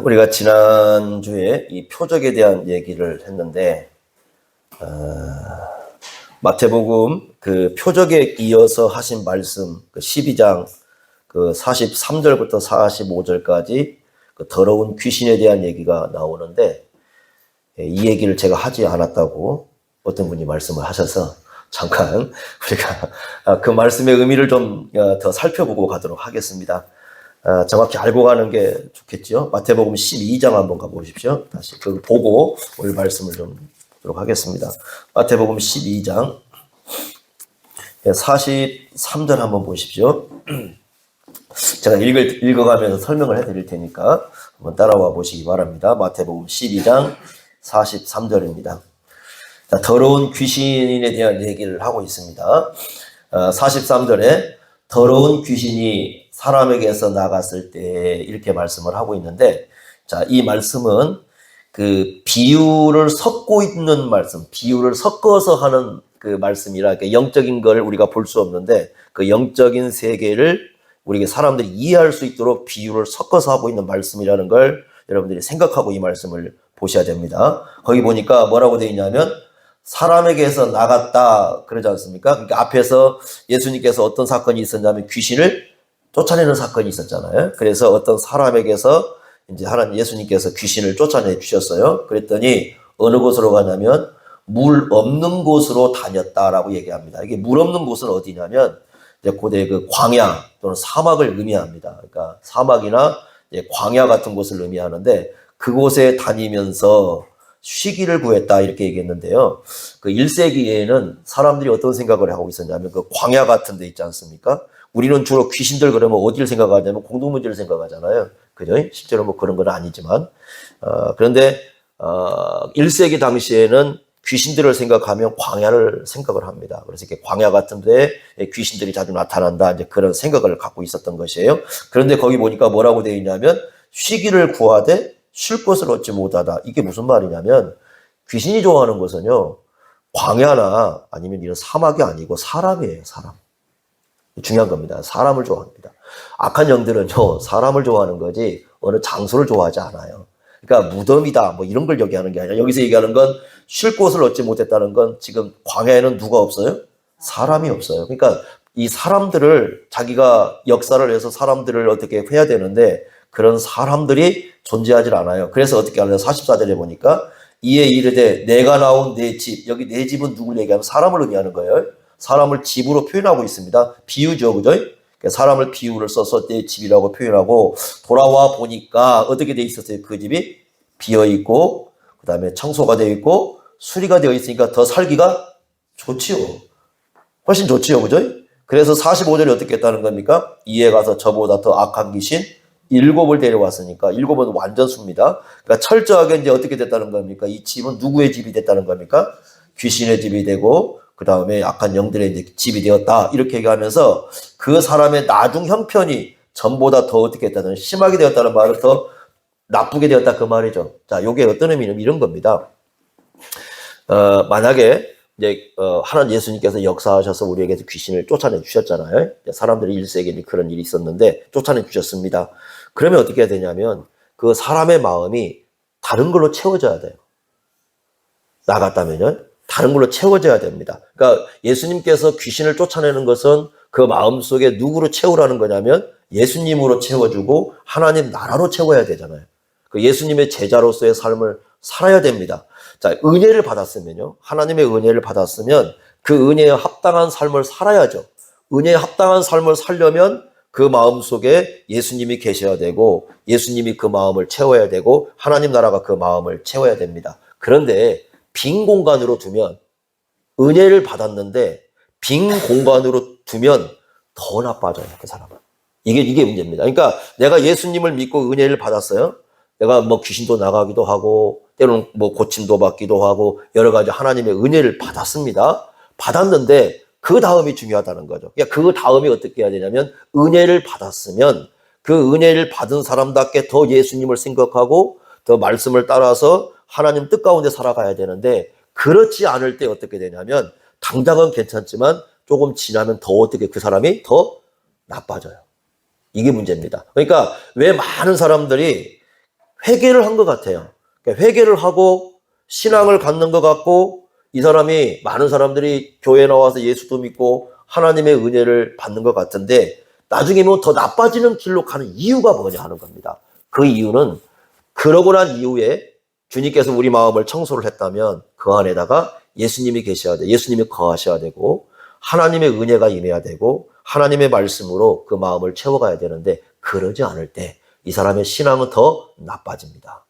우리가 지난주에 이 표적에 대한 얘기를 했는데, 마태복음 그 표적에 이어서 하신 말씀, 그 12장 그 43절부터 45절까지 그 더러운 귀신에 대한 얘기가 나오는데, 이 얘기를 제가 하지 않았다고 어떤 분이 말씀을 하셔서 잠깐 우리가 그 말씀의 의미를 좀 더 살펴보고 가도록 하겠습니다. 정확히 알고 가는 게 좋겠죠. 마태복음 12장 한번 가보십시오. 다시 그걸 보고 오늘 말씀을 좀 보도록 하겠습니다. 마태복음 12장 43절 한번 보십시오. 제가 읽어가면서 설명을 해드릴 테니까 한번 따라와 보시기 바랍니다. 마태복음 12장 43절입니다. 더러운 귀신에 대한 얘기를 하고 있습니다. 43절에 더러운 귀신이 사람에게서 나갔을 때 이렇게 말씀을 하고 있는데, 자, 이 말씀은 그 비유를 섞고 있는 말씀, 비유를 섞어서 하는 그 말씀이라 영적인 걸 우리가 볼 수 없는데 그 영적인 세계를 우리가 사람들이 이해할 수 있도록 비유를 섞어서 하고 있는 말씀이라는 걸 여러분들이 생각하고 이 말씀을 보셔야 됩니다. 거기 보니까 뭐라고 되어 있냐면 사람에게서 나갔다 그러지 않습니까? 그러니까 앞에서 예수님께서 어떤 사건이 있었냐면 귀신을 쫓아내는 사건이 있었잖아요. 그래서 어떤 사람에게서 이제 하나님 예수님께서 귀신을 쫓아내 주셨어요. 그랬더니 어느 곳으로 가냐면 물 없는 곳으로 다녔다라고 얘기합니다. 이게 물 없는 곳은 어디냐면 이제 고대 그 광야 또는 사막을 의미합니다. 그러니까 사막이나 이제 광야 같은 곳을 의미하는데 그곳에 다니면서 쉬기를 구했다 이렇게 얘기했는데요. 그 1세기에는 사람들이 어떤 생각을 하고 있었냐면 그 광야 같은 데 있지 않습니까? 우리는 주로 귀신들 그러면 어디를 생각하냐면 공동문제를 생각하잖아요. 그죠? 실제로 뭐 그런 건 아니지만. 그런데 1세기 당시에는 귀신들을 생각하면 광야를 생각을 합니다. 그래서 이렇게 광야 같은 데에 귀신들이 자주 나타난다. 이제 그런 생각을 갖고 있었던 것이에요. 그런데 거기 보니까 뭐라고 되어 있냐면 쉬기를 구하되 쉴 것을 얻지 못하다. 이게 무슨 말이냐면 귀신이 좋아하는 것은요. 광야나 아니면 이런 사막이 아니고 사람이에요. 사람. 중요한 겁니다. 사람을 좋아합니다. 악한 영들은요. 사람을 좋아하는 거지 어느 장소를 좋아하지 않아요. 그러니까 무덤이다 뭐 이런 걸 얘기하는 게 아니라 여기서 얘기하는 건 쉴 곳을 얻지 못했다는 건 지금 광야에는 누가 없어요? 사람이 없어요. 그러니까 이 사람들을 자기가 역사를 해서 사람들을 어떻게 해야 되는데 그런 사람들이 존재하지 않아요. 그래서 어떻게 하냐면 44절에 보니까 이에 이르되 내가 나온 내 집, 여기 내 집은 누굴 얘기하면 사람을 의미하는 거예요. 사람을 집으로 표현하고 있습니다. 비유죠, 그죠? 사람을 비유를 써서 내 집이라고 표현하고 돌아와 보니까 어떻게 돼 있었어요? 그 집이 비어 있고 그 다음에 청소가 되어 있고 수리가 되어 있으니까 더 살기가 좋지요. 훨씬 좋지요, 그죠? 그래서 45절에 어떻게 했다는 겁니까? 이에 가서 저보다 더 악한 귀신 7을 데려왔으니까 7은 완전 수입니다. 그러니까 철저하게 이제 어떻게 됐다는 겁니까? 이 집은 누구의 집이 됐다는 겁니까? 귀신의 집이 되고 그 다음에 악한 영들의 이제 집이 되었다. 이렇게 얘기하면서 그 사람의 나중 형편이 전보다 더 어떻게 했다는 심하게 되었다는 말은 더 나쁘게 되었다 그 말이죠. 자, 요게 어떤 의미는 이런 겁니다. 만약에 이제 하나님 예수님께서 역사하셔서 우리에게서 귀신을 쫓아내 주셨잖아요. 사람들이 1세기에 그런 일이 있었는데 쫓아내 주셨습니다. 그러면 어떻게 해야 되냐면 그 사람의 마음이 다른 걸로 채워져야 돼요. 나갔다면요. 다른 걸로 채워져야 됩니다. 그러니까 예수님께서 귀신을 쫓아내는 것은 그 마음속에 누구로 채우라는 거냐면 예수님으로 채워주고 하나님 나라로 채워야 되잖아요. 그 예수님의 제자로서의 삶을 살아야 됩니다. 자, 은혜를 받았으면요. 하나님의 은혜를 받았으면 그 은혜에 합당한 삶을 살아야죠. 은혜에 합당한 삶을 살려면 그 마음속에 예수님이 계셔야 되고 예수님이 그 마음을 채워야 되고 하나님 나라가 그 마음을 채워야 됩니다. 그런데 빈 공간으로 두면 은혜를 받았는데 빈 공간으로 두면 더 나빠져요. 그 사람은. 이게 문제입니다. 그러니까 내가 예수님을 믿고 은혜를 받았어요. 내가 뭐 귀신도 나가기도 하고 때로는 뭐 고침도 받기도 하고 여러 가지 하나님의 은혜를 받았습니다. 받았는데 그 다음이 중요하다는 거죠. 그러니까 그 다음이 어떻게 해야 되냐면 은혜를 받았으면 그 은혜를 받은 사람답게 더 예수님을 생각하고 더 말씀을 따라서 하나님 뜻 가운데 살아가야 되는데 그렇지 않을 때 어떻게 되냐면 당장은 괜찮지만 조금 지나면 더 어떻게 그 사람이 더 나빠져요. 이게 문제입니다. 그러니까 왜 많은 사람들이 회개를 한 것 같아요. 그러니까 회개를 하고 신앙을 갖는 것 같고 이 사람이 많은 사람들이 교회에 나와서 예수도 믿고 하나님의 은혜를 받는 것 같은데 나중에 뭐 더 나빠지는 길로 가는 이유가 뭐냐 하는 겁니다. 그 이유는 그러고 난 이후에 주님께서 우리 마음을 청소를 했다면 그 안에다가 예수님이 계셔야 돼. 예수님이 거하셔야 되고 하나님의 은혜가 임해야 되고 하나님의 말씀으로 그 마음을 채워가야 되는데 그러지 않을 때 이 사람의 신앙은 더 나빠집니다.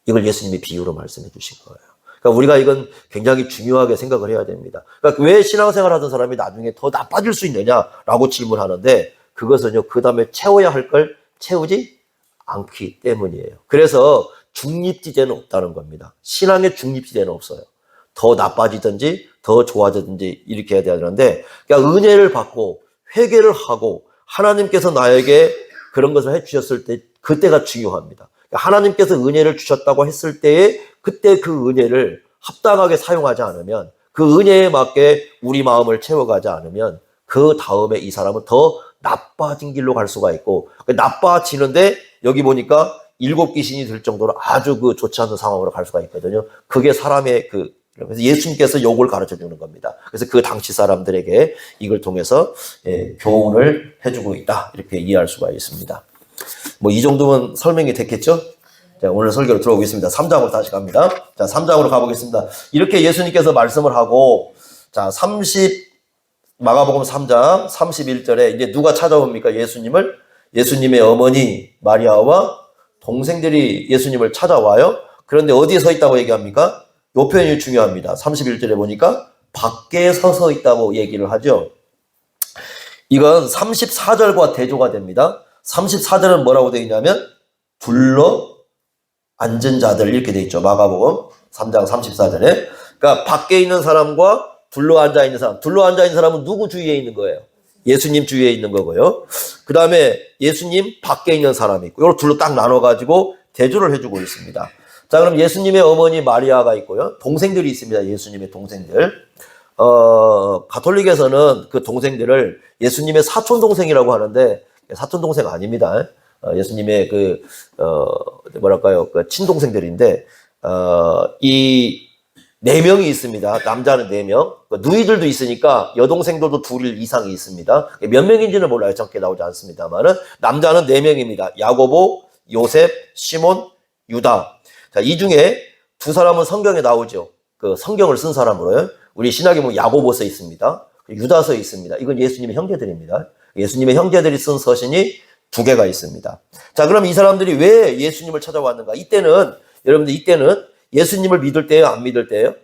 이걸 예수님이 비유로 말씀해 주신 거예요. 그러니까 우리가 이건 굉장히 중요하게 생각을 해야 됩니다. 그러니까 왜 신앙생활 하던 사람이 나중에 더 나빠질 수 있느냐라고 질문하는데 그것은요, 그 다음에 채워야 할 걸 채우지 않기 때문이에요. 그래서 중립지대는 없다는 겁니다. 신앙의 중립지대는 없어요. 더 나빠지든지 더 좋아지든지 이렇게 해야 되는데 그러니까 은혜를 받고 회개를 하고 하나님께서 나에게 그런 것을 해주셨을 때 그때가 중요합니다. 그러니까 하나님께서 은혜를 주셨다고 했을 때에 그때 그 은혜를 합당하게 사용하지 않으면 그 은혜에 맞게 우리 마음을 채워가지 않으면 그 다음에 이 사람은 더 나빠진 길로 갈 수가 있고 나빠지는데 여기 보니까 7 귀신이 들 정도로 아주 그 좋지 않은 상황으로 갈 수가 있거든요. 그게 사람의 그래서 예수님께서 요걸 가르쳐 주는 겁니다. 그래서 그 당시 사람들에게 이걸 통해서 교훈을 해주고 있다. 이렇게 이해할 수가 있습니다. 뭐 이 정도면 설명이 됐겠죠? 자, 오늘 설교로 들어오겠습니다. 3장으로 다시 갑니다. 자, 3장으로 가보겠습니다. 이렇게 예수님께서 말씀을 하고, 자, 마가복음 3장 31절에 이제 누가 찾아옵니까? 예수님을? 예수님의 어머니 마리아와 동생들이 예수님을 찾아와요. 그런데 어디에 서 있다고 얘기합니까? 요 표현이 중요합니다. 31절에 보니까 밖에 서서 있다고 얘기를 하죠. 이건 34절과 대조가 됩니다. 34절은 뭐라고 되어 있냐면 둘러 앉은 자들 이렇게 되어 있죠. 마가복음 3장 34절에. 그러니까 밖에 있는 사람과 둘러 앉아 있는 사람. 둘러 앉아 있는 사람은 누구 주위에 있는 거예요? 예수님 주위에 있는 거고요. 그 다음에 예수님 밖에 있는 사람이 있고 이걸 둘로 딱 나눠가지고 대조를 해주고 있습니다. 자, 그럼 예수님의 어머니 마리아가 있고요. 동생들이 있습니다. 예수님의 동생들. 가톨릭에서는 그 동생들을 예수님의 사촌 동생이라고 하는데 사촌 동생 아닙니다. 예수님의 그 친동생들인데 이 4명이 있습니다. 남자는 4명. 누이들도 있으니까 여동생들도 2 이상이 있습니다. 몇 명인지는 몰라요. 적게 나오지 않습니다만은 남자는 4명입니다. 야고보, 요셉, 시몬, 유다. 자, 이 중에 2 사람은 성경에 나오죠. 그 성경을 쓴 사람으로요. 우리 신약에 보면 야고보 써 있습니다. 유다 써 있습니다. 이건 예수님의 형제들입니다. 예수님의 형제들이 쓴 서신이 2개가 있습니다. 자, 그럼 이 사람들이 왜 예수님을 찾아왔는가? 여러분들 이때는 예수님을 믿을 때예요? 안 믿을 때예요?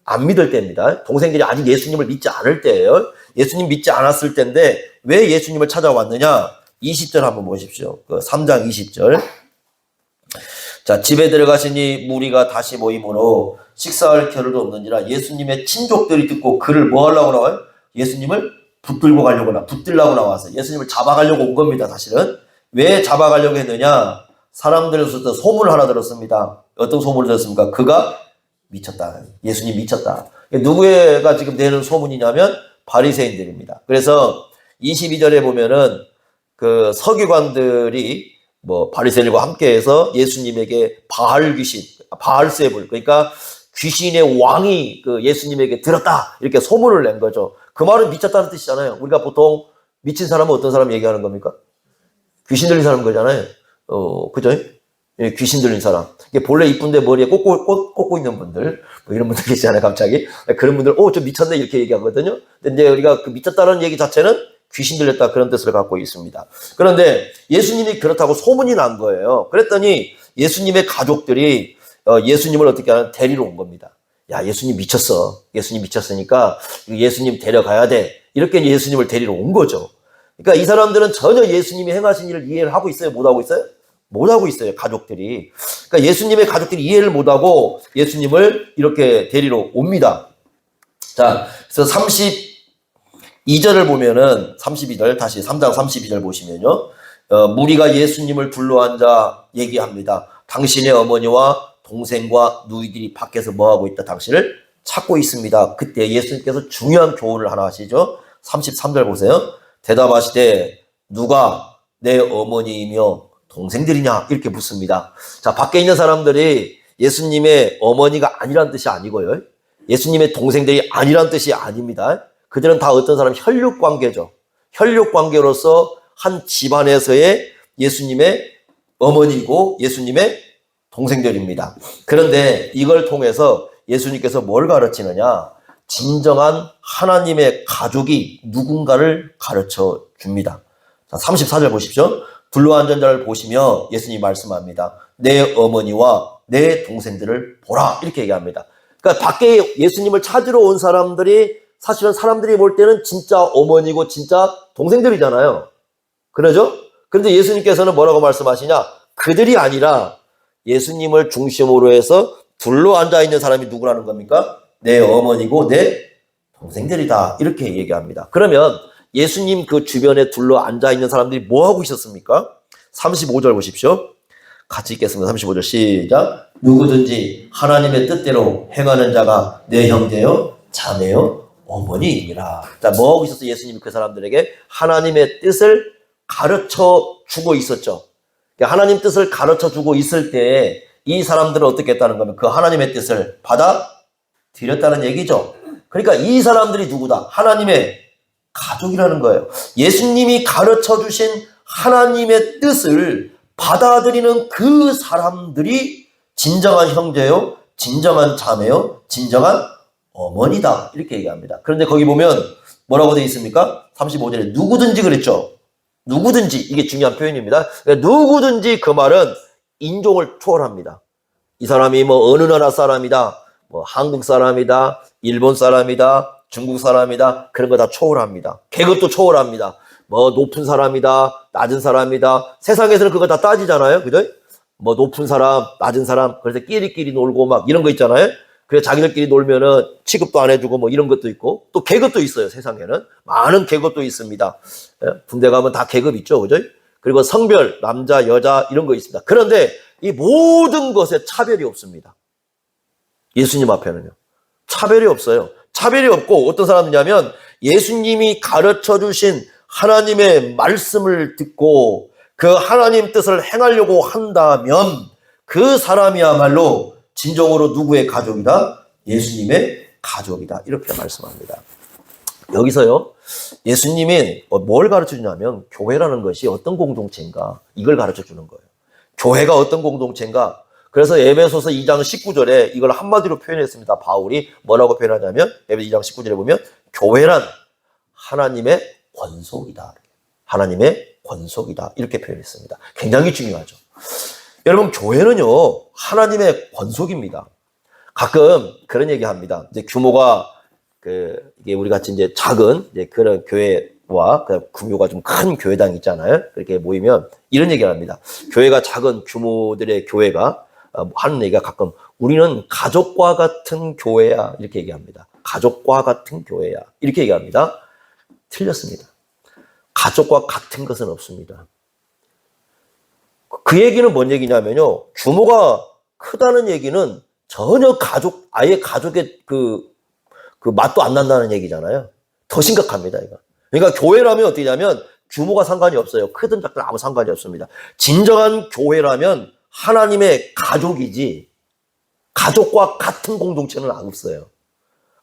안 믿을 때입니다. 동생들이 아직 예수님을 믿지 않을 때예요. 예수님 믿지 않았을 때인데 왜 예수님을 찾아왔느냐? 20절 한번 보십시오. 그 3장 20절. 자, 집에 들어가시니 무리가 다시 모이므로 식사할 겨를도 없는지라 예수님의 친족들이 듣고 그를 뭐 하려고 나와요? 예수님을 붙들려고 나와서 예수님을 잡아가려고 온 겁니다. 사실은. 왜 잡아가려고 했느냐? 사람들에서 소문을 하나 들었습니다. 어떤 소문을 들었습니까? 그가 미쳤다. 예수님 미쳤다. 누구가 지금 내는 소문이냐면 바리새인들입니다. 그래서 22절에 보면은 그 서기관들이 바리새인들과 함께해서 예수님에게 바알세불, 그러니까 귀신의 왕이 그 예수님에게 들었다 이렇게 소문을 낸 거죠. 그 말은 미쳤다는 뜻이잖아요. 우리가 보통 미친 사람은 어떤 사람 얘기하는 겁니까? 귀신 들린 사람 거잖아요. 그죠? 예, 귀신 들린 사람. 이게 본래 이쁜데 머리에 꽂고 있는 분들, 이런 분들 계시잖아요, 갑자기. 그런 분들, 좀 미쳤네, 이렇게 얘기하거든요. 근데 이제 우리가 그 미쳤다는 얘기 자체는 귀신 들렸다, 그런 뜻을 갖고 있습니다. 그런데 예수님이 그렇다고 소문이 난 거예요. 그랬더니 예수님의 가족들이 예수님을 어떻게 하면 데리러 온 겁니다. 야, 예수님 미쳤어. 예수님 미쳤으니까 예수님 데려가야 돼. 이렇게 예수님을 데리러 온 거죠. 그러니까 이 사람들은 전혀 예수님이 행하신 일을 이해를 하고 있어요? 못하고 있어요? 못하고 있어요, 가족들이. 그러니까 예수님의 가족들이 이해를 못하고 예수님을 이렇게 데리러 옵니다. 자, 그래서 32절을 보면은, 32절, 다시 3장 32절 보시면요. 무리가 예수님을 둘러앉아 얘기합니다. 당신의 어머니와 동생과 누이들이 밖에서 뭐하고 있다? 당신을 찾고 있습니다. 그때 예수님께서 중요한 교훈을 하나 하시죠. 33절 보세요. 대답하시되 누가 내 어머니이며 동생들이냐 이렇게 묻습니다. 자, 밖에 있는 사람들이 예수님의 어머니가 아니란 뜻이 아니고요. 예수님의 동생들이 아니란 뜻이 아닙니다. 그들은 다 어떤 사람 혈육 관계죠. 혈육 관계로서 한 집안에서의 예수님의 어머니고 예수님의 동생들입니다. 그런데 이걸 통해서 예수님께서 뭘 가르치느냐? 진정한 하나님의 가족이 누군가를 가르쳐 줍니다. 자, 34절 보십시오. 둘러앉은 자를 보시며 예수님이 말씀합니다. 내 어머니와 내 동생들을 보라. 이렇게 얘기합니다. 그러니까 밖에 예수님을 찾으러 온 사람들이 사실은 사람들이 볼 때는 진짜 어머니고 진짜 동생들이잖아요. 그러죠? 그런데 예수님께서는 뭐라고 말씀하시냐? 그들이 아니라 예수님을 중심으로 해서 둘러앉아 있는 사람이 누구라는 겁니까? 내 어머니고 내 동생들이다. 이렇게 얘기합니다. 그러면 예수님 그 주변에 둘러앉아 있는 사람들이 뭐 하고 있었습니까? 35절 보십시오. 같이 읽겠습니다. 35절 시작. 누구든지 하나님의 뜻대로 행하는 자가 내 형제요, 자매요, 어머니이니라. 자, 뭐 하고 있었어요? 예수님이 그 사람들에게 하나님의 뜻을 가르쳐 주고 있었죠. 하나님 뜻을 가르쳐 주고 있을 때 이 사람들은 어떻게 했다는 거면 그 하나님의 뜻을 받아들였다는 얘기죠. 그러니까 이 사람들이 누구다? 하나님의 가족이라는 거예요. 예수님이 가르쳐 주신 하나님의 뜻을 받아들이는 그 사람들이 진정한 형제요, 진정한 자매요, 진정한 어머니다. 이렇게 얘기합니다. 그런데 거기 보면 뭐라고 되어 있습니까? 35절에 누구든지 그랬죠. 누구든지, 이게 중요한 표현입니다. 누구든지 그 말은 인종을 초월합니다. 이 사람이 뭐 어느 나라 사람이다, 뭐 한국 사람이다, 일본 사람이다, 중국 사람이다, 그런 거 다 초월합니다. 계급도 초월합니다. 뭐 높은 사람이다, 낮은 사람이다. 세상에서는 그거 다 따지잖아요. 그죠? 뭐 높은 사람, 낮은 사람, 그래서 끼리끼리 놀고 막 이런 거 있잖아요. 그래서 자기들끼리 놀면은 취급도 안 해주고 뭐 이런 것도 있고, 또 계급도 있어요. 세상에는 많은 계급도 있습니다. 군대 가면 다 계급 있죠. 그죠? 그리고 성별, 남자, 여자 이런 거 있습니다. 그런데 이 모든 것에 차별이 없습니다. 예수님 앞에는요. 차별이 없어요. 차별이 없고 어떤 사람이냐면 예수님이 가르쳐 주신 하나님의 말씀을 듣고 그 하나님 뜻을 행하려고 한다면 그 사람이야말로 진정으로 누구의 가족이다? 예수님의 가족이다. 이렇게 말씀합니다. 여기서요, 예수님이 뭘 가르쳐 주냐면 교회라는 것이 어떤 공동체인가 이걸 가르쳐 주는 거예요. 교회가 어떤 공동체인가. 그래서 에베소서 2장 19절에 이걸 한마디로 표현했습니다. 바울이 뭐라고 표현하냐면 에베소 2장 19절에 보면 교회란 하나님의 권속이다. 하나님의 권속이다. 이렇게 표현했습니다. 굉장히 중요하죠. 여러분, 교회는요, 하나님의 권속입니다. 가끔 그런 얘기 합니다. 이제 규모가 이게 우리 같이 이제 작은 이제 그런 교회와 규모가 좀 큰 교회당 있잖아요. 그렇게 모이면 이런 얘기를 합니다. 교회가 작은 규모들의 교회가 하는 얘기가 가끔 우리는 가족과 같은 교회야. 이렇게 얘기합니다. 가족과 같은 교회야. 이렇게 얘기합니다. 틀렸습니다. 가족과 같은 것은 없습니다. 그 얘기는 뭔 얘기냐면요. 규모가 크다는 얘기는 전혀 아예 가족의 그 맛도 안 난다는 얘기잖아요. 더 심각합니다, 이거. 그러니까 교회라면 어떻게냐면 규모가 상관이 없어요. 크든 작든 아무 상관이 없습니다. 진정한 교회라면 하나님의 가족이지 가족과 같은 공동체는 없어요.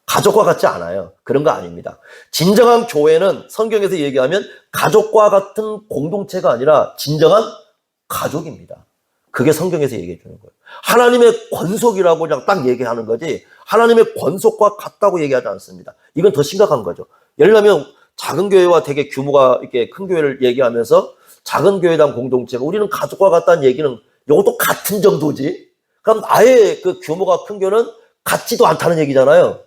가족과 같지 않아요. 그런 거 아닙니다. 진정한 교회는 성경에서 얘기하면 가족과 같은 공동체가 아니라 진정한 가족입니다. 그게 성경에서 얘기해 주는 거예요. 하나님의 권속이라고 그냥 딱 얘기하는 거지 하나님의 권속과 같다고 얘기하지 않습니다. 이건 더 심각한 거죠. 예를 들면 작은 교회와 되게 규모가 이렇게 큰 교회를 얘기하면서 작은 교회당 공동체가 우리는 가족과 같다는 얘기는 이것도 같은 정도지. 그럼 아예 그 규모가 큰 교회는 같지도 않다는 얘기잖아요.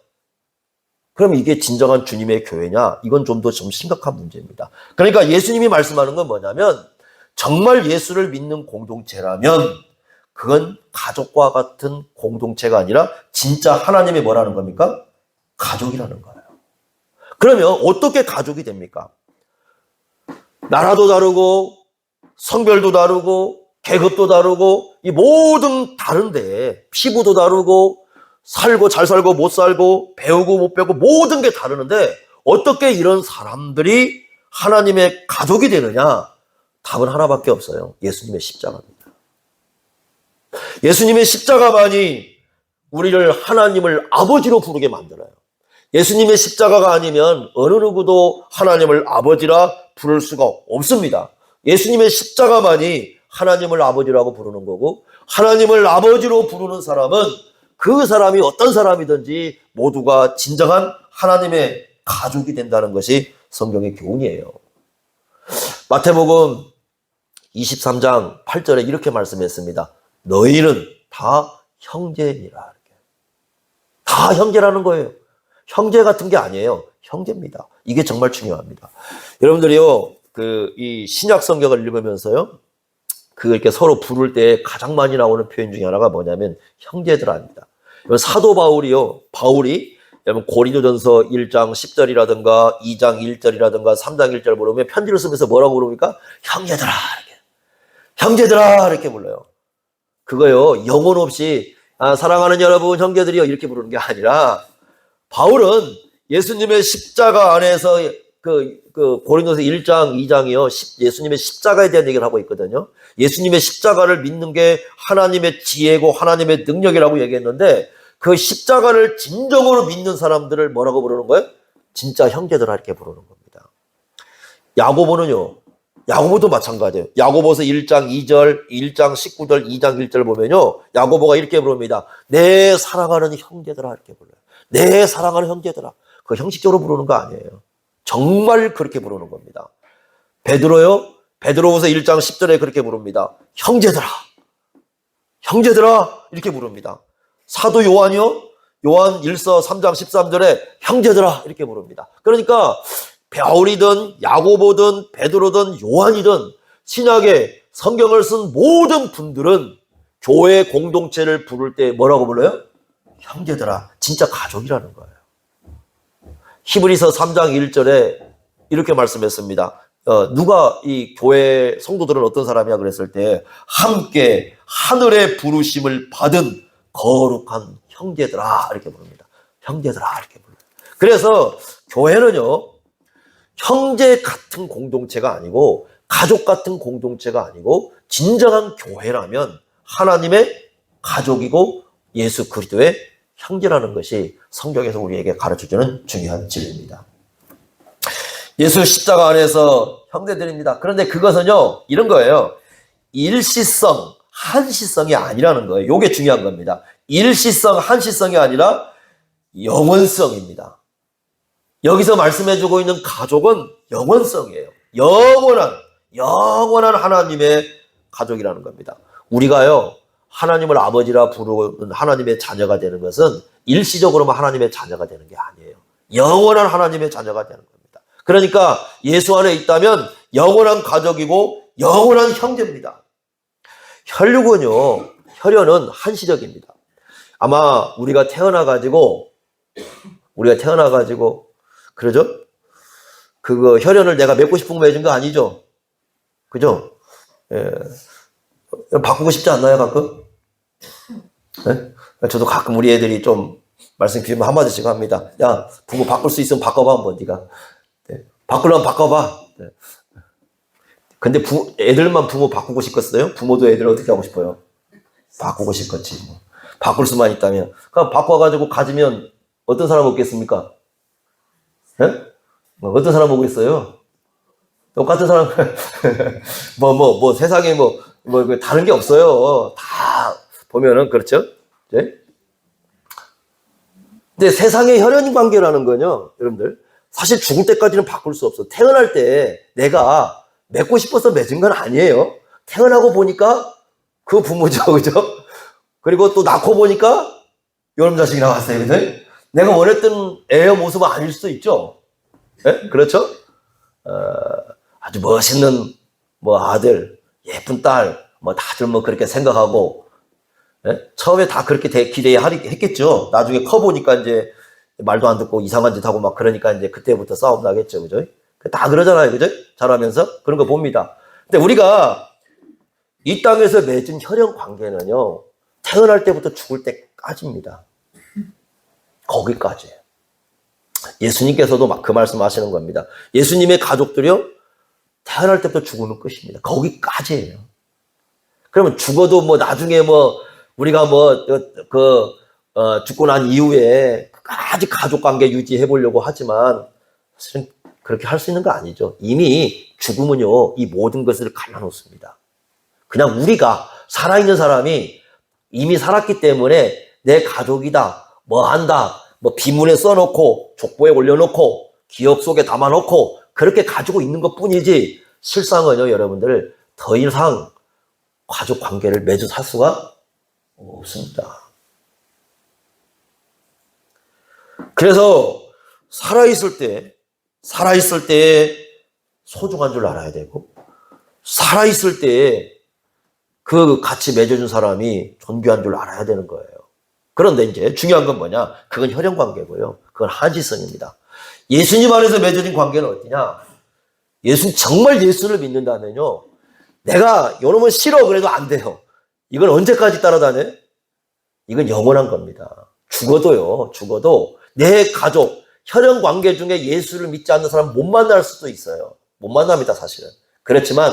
그럼 이게 진정한 주님의 교회냐? 이건 좀 더 심각한 문제입니다. 그러니까 예수님이 말씀하는 건 뭐냐면 정말 예수를 믿는 공동체라면 그건 가족과 같은 공동체가 아니라 진짜 하나님의 뭐라는 겁니까? 가족이라는 거예요. 그러면 어떻게 가족이 됩니까? 나라도 다르고 성별도 다르고 계급도 다르고 이 모든 다른데 피부도 다르고 살고 잘 살고 못 살고 배우고 못 배우고 모든 게 다르는데 어떻게 이런 사람들이 하나님의 가족이 되느냐? 답은 하나밖에 없어요. 예수님의 십자가입니다. 예수님의 십자가만이 우리를 하나님을 아버지로 부르게 만들어요. 예수님의 십자가가 아니면 어느 누구도 하나님을 아버지라 부를 수가 없습니다. 예수님의 십자가만이 하나님을 아버지라고 부르는 거고, 하나님을 아버지로 부르는 사람은 그 사람이 어떤 사람이든지 모두가 진정한 하나님의 가족이 된다는 것이 성경의 교훈이에요. 마태복음 23장 8절에 이렇게 말씀했습니다. 너희는 다 형제니라. 다 형제라는 거예요. 형제 같은 게 아니에요. 형제입니다. 이게 정말 중요합니다. 여러분들이요, 이 신약 성경을 읽으면서요, 이렇게 서로 부를 때 가장 많이 나오는 표현 중에 하나가 뭐냐면 형제들아입니다. 사도 바울이 여러분 고린도전서 1장 10절이라든가 2장 1절이라든가 3장 1절 보면 편지를 쓰면서 뭐라고 부릅니까? 형제들아, 이렇게. 형제들아, 이렇게 불러요. 그거요, 영혼 없이 사랑하는 여러분, 형제들이요, 이렇게 부르는 게 아니라, 바울은 예수님의 십자가 안에서 고린도서 1장, 2장이요, 예수님의 십자가에 대한 얘기를 하고 있거든요. 예수님의 십자가를 믿는 게 하나님의 지혜고 하나님의 능력이라고 얘기했는데, 그 십자가를 진정으로 믿는 사람들을 뭐라고 부르는 거예요? 진짜 형제들아, 이렇게 부르는 겁니다. 야고보도 마찬가지예요. 야고보서 1장 2절, 1장 19절, 2장 1절 보면요, 야고보가 이렇게 부릅니다. 내 사랑하는 형제들아, 이렇게 불러요. 내 사랑하는 형제들아. 그거 형식적으로 부르는 거 아니에요. 정말 그렇게 부르는 겁니다. 베드로후서 1장 10절에 그렇게 부릅니다. 형제들아, 형제들아, 이렇게 부릅니다. 사도 요한이요, 요한 1서 3장 13절에 형제들아, 이렇게 부릅니다. 그러니까 바울이든 야고보든 베드로든 요한이든 신약에 성경을 쓴 모든 분들은 교회 공동체를 부를 때 뭐라고 불러요? 형제들아, 진짜 가족이라는 거예요. 히브리서 3장 1절에 이렇게 말씀했습니다. 누가 이 교회 성도들은 어떤 사람이야 그랬을 때, 함께 하늘의 부르심을 받은 거룩한 형제들아, 이렇게 부릅니다. 형제들아, 이렇게 불러요. 그래서 교회는요, 형제 같은 공동체가 아니고 가족 같은 공동체가 아니고 진정한 교회라면 하나님의 가족이고 예수 그리스도의 형제라는 것이 성경에서 우리에게 가르쳐주는 중요한 진리입니다. 예수 십자가 안에서 형제들입니다. 그런데 그것은요, 이런 거예요. 일시성, 한시성이 아니라는 거예요. 이게 중요한 겁니다. 일시성, 한시성이 아니라 영원성입니다. 여기서 말씀해주고 있는 가족은 영원성이에요. 영원한 하나님의 가족이라는 겁니다. 우리가요, 하나님을 아버지라 부르는 하나님의 자녀가 되는 것은 일시적으로만 하나님의 자녀가 되는 게 아니에요. 영원한 하나님의 자녀가 되는 겁니다. 그러니까 예수 안에 있다면 영원한 가족이고 영원한 형제입니다. 혈연은 한시적입니다. 아마 우리가 태어나가지고 그러죠? 그거 혈연을 내가 맺고 싶은 거 맺은 거 아니죠? 그죠? 예. 바꾸고 싶지 않나요, 가끔? 예? 저도 가끔 우리 애들이 좀 말씀 비우면 한마디씩 합니다. 야, 부모 바꿀 수 있으면 바꿔봐, 한번 네가. 네. 바꾸려면 바꿔봐. 네. 근데 애들만 부모 바꾸고 싶겠어요? 부모도 애들 어떻게 하고 싶어요? 바꾸고 싶겠지. 뭐. 바꿀 수만 있다면. 그럼 바꿔가지고 가지면 어떤 사람 없겠습니까? 예? 어떤 사람 오겠어요? 똑같은 사람, 세상에 다른 게 없어요. 다 보면은, 그렇죠? 네? 근데 세상의 혈연 관계라는 건요, 여러분들, 사실 죽을 때까지는 바꿀 수 없어. 태어날 때 내가 맺고 싶어서 맺은 건 아니에요. 태어나고 보니까 그 부모죠, 그죠? 그리고 또 낳고 보니까 여러분 자식이 나왔어요, 그죠? 내가 원했던 애의 모습은 아닐 수도 있죠. 네? 그렇죠? 아주 멋있는 아들, 예쁜 딸, 다들 그렇게 생각하고, 네? 처음에 다 그렇게 기대했겠죠. 나중에 커보니까 이제 말도 안 듣고 이상한 짓 하고 그러니까 이제 그때부터 싸움 나겠죠, 그죠? 다 그러잖아요, 그죠? 자라면서 그런 거 봅니다. 근데 우리가 이 땅에서 맺은 혈연 관계는요, 태어날 때부터 죽을 때까지입니다. 거기까지예요. 예수님께서도 그 말씀 하시는 겁니다. 예수님의 가족들이요, 태어날 때부터 죽으면 끝입니다. 거기까지예요. 그러면 죽어도 뭐 나중에 뭐 우리가 뭐 죽고 난 이후에 끝까지 가족 관계 유지해 보려고 하지만 사실은 그렇게 할 수 있는 거 아니죠. 이미 죽음은요, 이 모든 것을 갈라놓습니다. 그냥 우리가 살아있는 사람이 이미 살았기 때문에 내 가족이다, 뭐 한다, 뭐 비문에 써놓고 족보에 올려놓고 기억 속에 담아놓고 그렇게 가지고 있는 것 뿐이지 실상은요, 여러분들 더 이상 가족 관계를 맺어 살 수가 없습니다. 그래서 살아있을 때 소중한 줄 알아야 되고, 살아있을 때 그 같이 맺어준 사람이 존귀한 줄 알아야 되는 거예요. 그런데 이제 중요한 건 뭐냐? 그건 혈연 관계고요. 그건 한지성입니다. 예수님 안에서 맺어진 관계는 어떠냐? 정말 예수를 믿는다면요, 내가 요놈은 싫어 그래도 안 돼요. 이건 언제까지 따라다녀? 이건 영원한 겁니다. 죽어도 내 가족, 혈연 관계 중에 예수를 믿지 않는 사람 못 만날 수도 있어요. 못 만납니다, 사실은. 그렇지만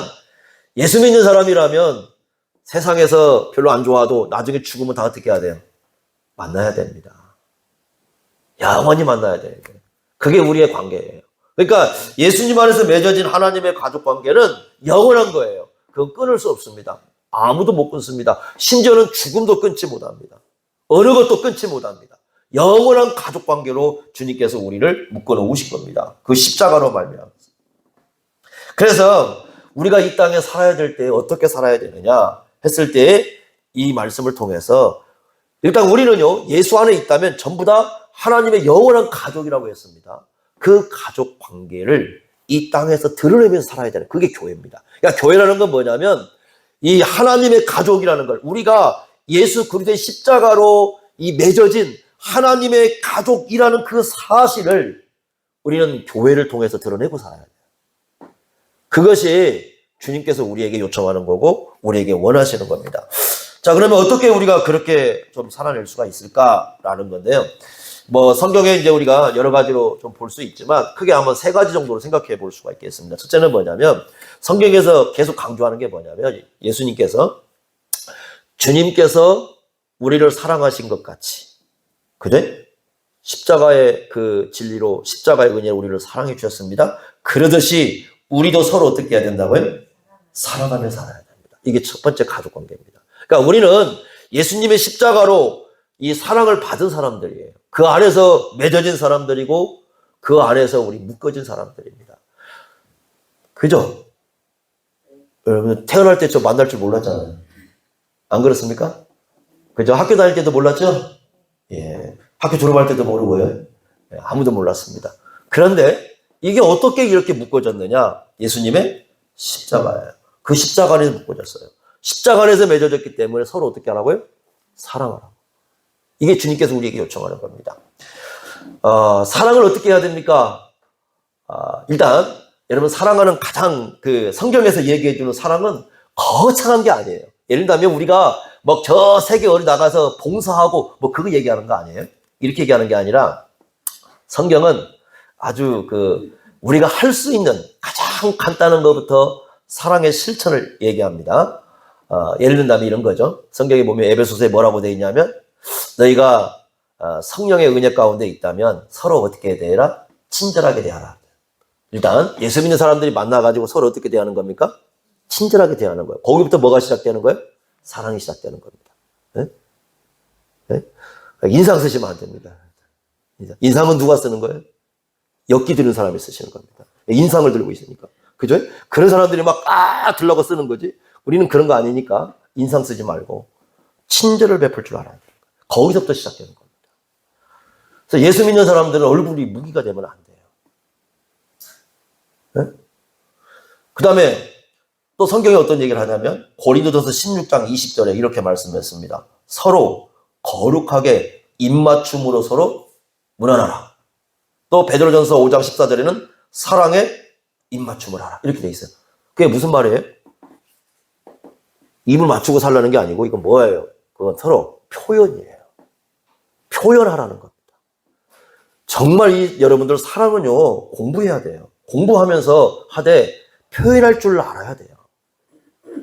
예수 믿는 사람이라면 세상에서 별로 안 좋아도 나중에 죽으면 다 어떻게 해야 돼요? 만나야 됩니다. 영원히 만나야 돼요. 그게 우리의 관계예요. 그러니까 예수님 안에서 맺어진 하나님의 가족 관계는 영원한 거예요. 그건 끊을 수 없습니다. 아무도 못 끊습니다. 심지어는 죽음도 끊지 못합니다. 어느 것도 끊지 못합니다. 영원한 가족 관계로 주님께서 우리를 묶어 놓으신 겁니다. 그 십자가로 말미암아서. 그래서 우리가 이 땅에 살아야 될 때 어떻게 살아야 되느냐 했을 때 이 말씀을 통해서 일단 우리는요, 예수 안에 있다면 전부 다 하나님의 영원한 가족이라고 했습니다. 그 가족 관계를 이 땅에서 드러내면서 살아야 되는, 그게 교회입니다. 그러니까 교회라는 건 뭐냐면 이 하나님의 가족이라는 걸, 우리가 예수 그리스도의 십자가로 이 맺어진 하나님의 가족이라는 그 사실을 우리는 교회를 통해서 드러내고 살아야 돼요. 그것이 주님께서 우리에게 요청하는 거고 우리에게 원하시는 겁니다. 자, 그러면 어떻게 우리가 그렇게 좀 살아낼 수가 있을까라는 건데요. 뭐 성경에 이제 우리가 여러 가지로 좀 볼 수 있지만 크게 한번 세 가지 정도로 생각해 볼 수가 있겠습니다. 첫째는 뭐냐면 성경에서 계속 강조하는 게 뭐냐면 주님께서 우리를 사랑하신 것 같이, 그래? 십자가의 그 진리로, 십자가의 은혜로 우리를 사랑해 주셨습니다. 그러듯이 우리도 서로 어떻게 해야 된다고요? 사랑하며 살아야 됩니다. 이게 첫 번째 가족 관계입니다. 그러니까 우리는 예수님의 십자가로 이 사랑을 받은 사람들이에요. 그 안에서 맺어진 사람들이고 그 안에서 우리 묶어진 사람들입니다. 그죠? 여러분 태어날 때 저 만날 줄 몰랐잖아요. 안 그렇습니까? 그죠? 학교 다닐 때도 몰랐죠? 예. 학교 졸업할 때도 모르고요. 예, 아무도 몰랐습니다. 그런데 이게 어떻게 이렇게 묶어졌느냐? 예수님의 십자가예요. 그 십자가 안에서 묶어졌어요. 십자가 안에서 맺어졌기 때문에 서로 어떻게 하라고요? 사랑하라고. 이게 주님께서 우리에게 요청하는 겁니다. 사랑을 어떻게 해야 됩니까? 일단 여러분 사랑하는 가장 그 성경에서 얘기해주는 사랑은 거창한 게 아니에요. 예를 들면 우리가 뭐 저 세계 어디 나가서 봉사하고 뭐 그거 얘기하는 거 아니에요? 이렇게 얘기하는 게 아니라 성경은 아주 우리가 할 수 있는 가장 간단한 것부터 사랑의 실천을 얘기합니다. 예를 든다면 이런 거죠. 성경에 보면 에베소서에 뭐라고 되어 있냐면 너희가 성령의 은혜 가운데 있다면 서로 어떻게 대해라? 친절하게 대하라. 일단 예수 믿는 사람들이 만나가지고 서로 어떻게 대하는 겁니까? 친절하게 대하는 거예요. 거기부터 뭐가 시작되는 거예요? 사랑이 시작되는 겁니다. 네? 네? 인상 쓰시면 안 됩니다. 인상은 누가 쓰는 거예요? 엮기 드는 사람이 쓰시는 겁니다. 인상을 들고 있으니까. 그죠? 그런 사람들이 막 들라고 쓰는 거지. 우리는 그런 거 아니니까 인상 쓰지 말고 친절을 베풀 줄 알아야 돼요. 거기서부터 시작되는 겁니다. 그래서 예수 믿는 사람들은 얼굴이 무기가 되면 안 돼요. 네? 그 다음에 또 성경에 어떤 얘기를 하냐면 고린도전서 16장 20절에 이렇게 말씀했습니다. 서로 거룩하게 입맞춤으로 서로 문안하라. 또 베드로전서 5장 14절에는 사랑에 입맞춤을 하라. 이렇게 돼 있어요. 그게 무슨 말이에요? 입을 맞추고 살라는 게 아니고 이건 뭐예요? 그건 서로 표현이에요. 표현하라는 겁니다. 정말 여러분들 사랑은요 공부해야 돼요. 공부하면서 하되 표현할 줄 알아야 돼요.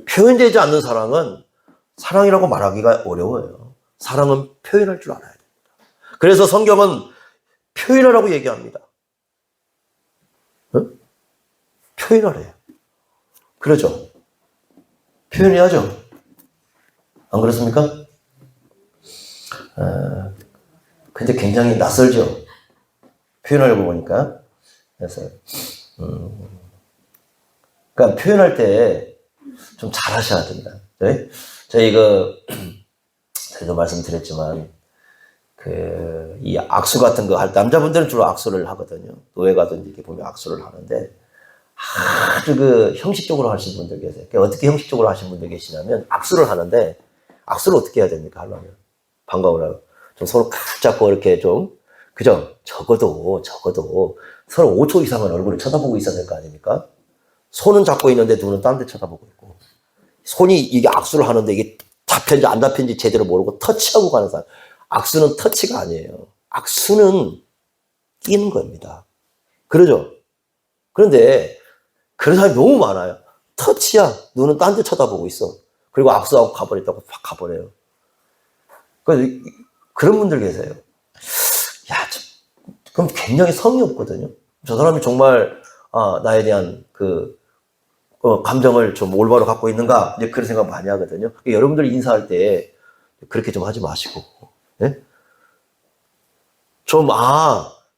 표현되지 않는 사랑은 사랑이라고 말하기가 어려워요. 사랑은 표현할 줄 알아야 됩니다. 그래서 성경은 표현하라고 얘기합니다. 응? 표현하래요. 그러죠? 표현해야죠. 안 그렇습니까? 근데 굉장히 낯설죠? 표현하려고 보니까. 그래서, 그러니까 표현할 때 좀 잘하셔야 됩니다. 네? 저희 제가 말씀드렸지만, 이 악수 같은 거 할 때, 남자분들은 주로 악수를 하거든요. 노예 가든지 이렇게 보면 악수를 하는데, 아주 형식적으로 하시는 분들 계세요. 어떻게 형식적으로 하시는 분들 계시냐면, 악수를 하는데, 악수를 어떻게 해야 됩니까? 하려면. 반가우라고. 좀 서로 푹 잡고 이렇게 좀, 그죠? 적어도 서로 5초 이상은 얼굴을 쳐다보고 있어야 될 거 아닙니까? 손은 잡고 있는데 눈은 딴 데 쳐다보고 있고. 손이 이게 악수를 하는데 이게 잡혔는지 안 잡혔는지 제대로 모르고 터치하고 가는 사람. 악수는 터치가 아니에요. 악수는 끼는 겁니다. 그러죠? 그런데 그런 사람이 너무 많아요. 터치야. 눈은 딴 데 쳐다보고 있어. 그리고 악수하고 가버렸다고 확 가버려요. 그런 분들 계세요. 야, 그럼 굉장히 성의 없거든요. 저 사람이 정말 나에 대한 감정을 좀 올바로 갖고 있는가? 이제 그런 생각 많이 하거든요. 여러분들 인사할 때 그렇게 좀 하지 마시고, 네?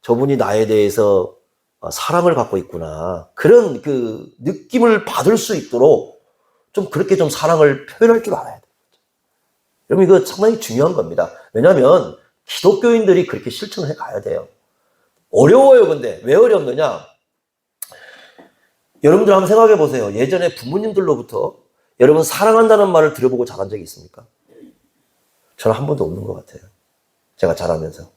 저분이 나에 대해서 사랑을 갖고 있구나. 그런 느낌을 받을 수 있도록 좀 그렇게 좀 사랑을 표현할 줄 알아야 돼요. 여러분, 이거 상당히 중요한 겁니다. 왜냐하면 기독교인들이 그렇게 실천해 가야 돼요. 어려워요, 근데. 왜 어렵느냐? 여러분들 한번 생각해 보세요. 예전에 부모님들로부터 여러분 사랑한다는 말을 들어보고 자란 적이 있습니까? 저는 한 번도 없는 것 같아요. 제가 자라면서.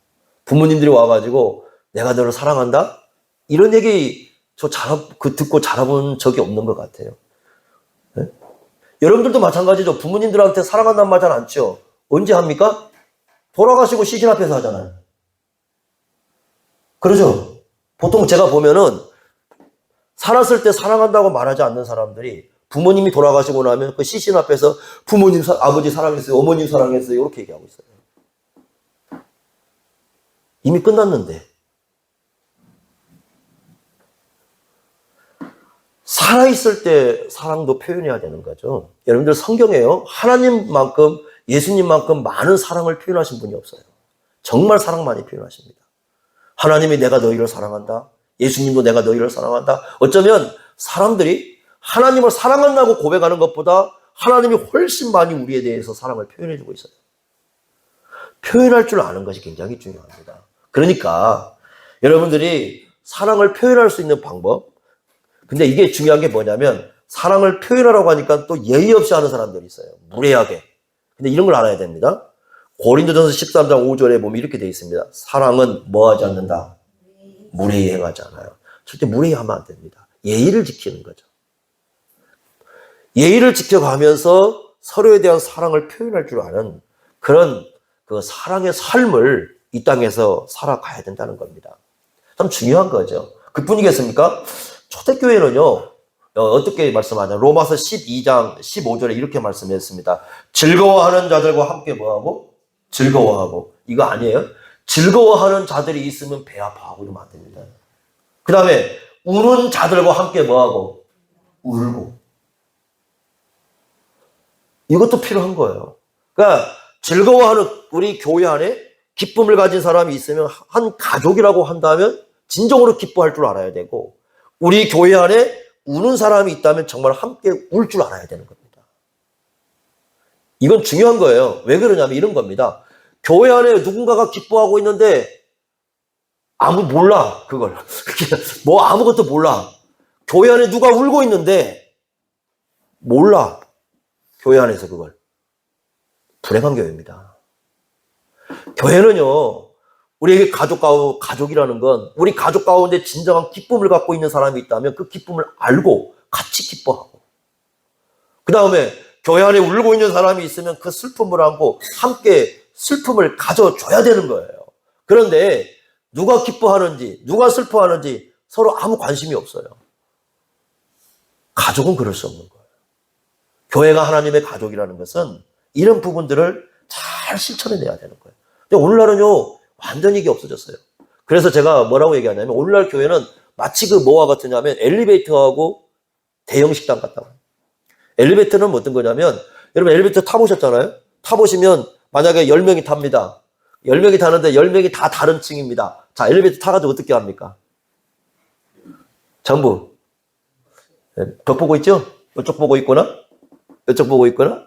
부모님들이 와가지고 내가 너를 사랑한다? 이런 얘기 듣고 자라본 적이 없는 것 같아요. 네? 여러분들도 마찬가지죠. 부모님들한테 사랑한다는 말 잘 안 죠. 언제 합니까? 돌아가시고 시신 앞에서 하잖아요. 그러죠? 보통 제가 보면은 살았을 때 사랑한다고 말하지 않는 사람들이 부모님이 돌아가시고 나면 그 시신 앞에서 부모님, 아버지 사랑했어요, 어머님 사랑했어요, 이렇게 얘기하고 있어요. 이미 끝났는데. 살아있을 때 사랑도 표현해야 되는 거죠. 여러분들 성경에요. 하나님만큼, 예수님만큼 많은 사랑을 표현하신 분이 없어요. 정말 사랑 많이 표현하십니다. 하나님이 내가 너희를 사랑한다. 예수님도 내가 너희를 사랑한다. 어쩌면 사람들이 하나님을 사랑한다고 고백하는 것보다 하나님이 훨씬 많이 우리에 대해서 사랑을 표현해주고 있어요. 표현할 줄 아는 것이 굉장히 중요합니다. 그러니까 여러분들이 사랑을 표현할 수 있는 방법, 근데 이게 중요한 게 뭐냐면 사랑을 표현하라고 하니까 또 예의 없이 하는 사람들이 있어요. 무례하게. 근데 이런 걸 알아야 됩니다. 고린도전서 13장 5절에 보면 이렇게 되어 있습니다. 사랑은 뭐하지 않는다? 무례히 행하지 않아요. 절대 무례히 하면 안 됩니다. 예의를 지키는 거죠. 예의를 지켜가면서 서로에 대한 사랑을 표현할 줄 아는 그런 사랑의 삶을 이 땅에서 살아가야 된다는 겁니다. 참 중요한 거죠. 그뿐이겠습니까? 초대교회는요, 어떻게 말씀하냐. 로마서 12장 15절에 이렇게 말씀했습니다. 즐거워하는 자들과 함께 뭐하고? 즐거워하고. 이거 아니에요? 즐거워하는 자들이 있으면 배 아파하고 이러면 안 됩니다. 그 다음에 우는 자들과 함께 뭐하고? 울고. 이것도 필요한 거예요. 그러니까 즐거워하는 우리 교회 안에 기쁨을 가진 사람이 있으면 한 가족이라고 한다면 진정으로 기뻐할 줄 알아야 되고, 우리 교회 안에 우는 사람이 있다면 정말 함께 울 줄 알아야 되는 겁니다. 이건 중요한 거예요. 왜 그러냐면 이런 겁니다. 교회 안에 누군가가 기뻐하고 있는데 몰라 그걸. 뭐 아무것도 몰라. 교회 안에 누가 울고 있는데 몰라. 교회 안에서 그걸. 불행한 교회입니다. 교회는요, 우리에게 가족이라는 건 우리 가족 가운데 진정한 기쁨을 갖고 있는 사람이 있다면 그 기쁨을 알고 같이 기뻐하고, 그 다음에 교회 안에 울고 있는 사람이 있으면 그 슬픔을 안고 함께 슬픔을 가져줘야 되는 거예요. 그런데 누가 기뻐하는지 누가 슬퍼하는지 서로 아무 관심이 없어요. 가족은 그럴 수 없는 거예요. 교회가 하나님의 가족이라는 것은 이런 부분들을 잘 실천해내야 되는 거예요. 근데 오늘날은요, 완전히 이게 없어졌어요. 그래서 제가 뭐라고 얘기하냐면, 오늘날 교회는 마치 그 뭐와 같으냐면, 엘리베이터하고 대형 식당 같다고. 엘리베이터는 어떤 거냐면, 여러분 엘리베이터 타보셨잖아요? 타보시면, 만약에 10명이 탑니다. 10명이 타는데 10명이 다 다른 층입니다. 자, 엘리베이터 타가지고 어떻게 합니까? 전부. 벽 보고 있죠? 이쪽 보고 있거나, 이쪽 보고 있거나,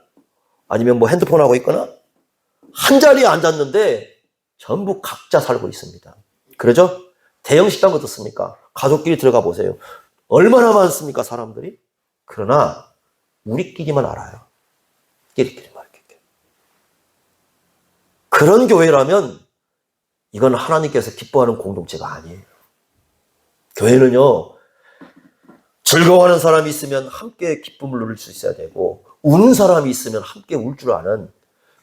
아니면 뭐 핸드폰 하고 있거나, 한 자리에 앉았는데 전부 각자 살고 있습니다. 그러죠? 대형 식당 어떻습니까? 가족끼리 들어가 보세요. 얼마나 많습니까, 사람들이? 그러나 우리끼리만 알아요. 끼리끼리만. 그런 교회라면 이건 하나님께서 기뻐하는 공동체가 아니에요. 교회는요, 즐거워하는 사람이 있으면 함께 기쁨을 누릴 수 있어야 되고, 우는 사람이 있으면 함께 울 줄 아는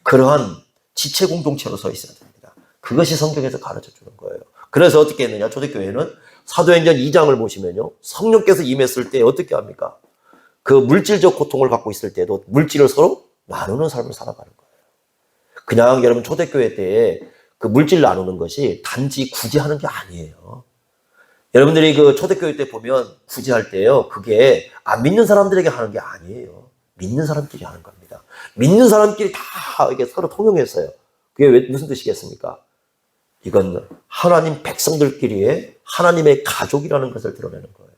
그러한 지체 공동체로 서 있어야 됩니다. 그것이 성경에서 가르쳐 주는 거예요. 그래서 어떻게 했느냐? 초대교회는 사도행전 2장을 보시면요, 성령께서 임했을 때 어떻게 합니까? 그 물질적 고통을 갖고 있을 때도 물질을 서로 나누는 삶을 살아가는 거예요. 그냥 여러분 초대교회 때에 그 물질 나누는 것이 단지 구제하는 게 아니에요. 여러분들이 그 초대교회 때 보면 구제할 때요, 그게 안 믿는 사람들에게 하는 게 아니에요. 믿는 사람끼리 하는 겁니다. 믿는 사람끼리 다 이게 서로 통용했어요. 그게 무슨 뜻이겠습니까? 이건 하나님 백성들끼리의 하나님의 가족이라는 것을 드러내는 거예요.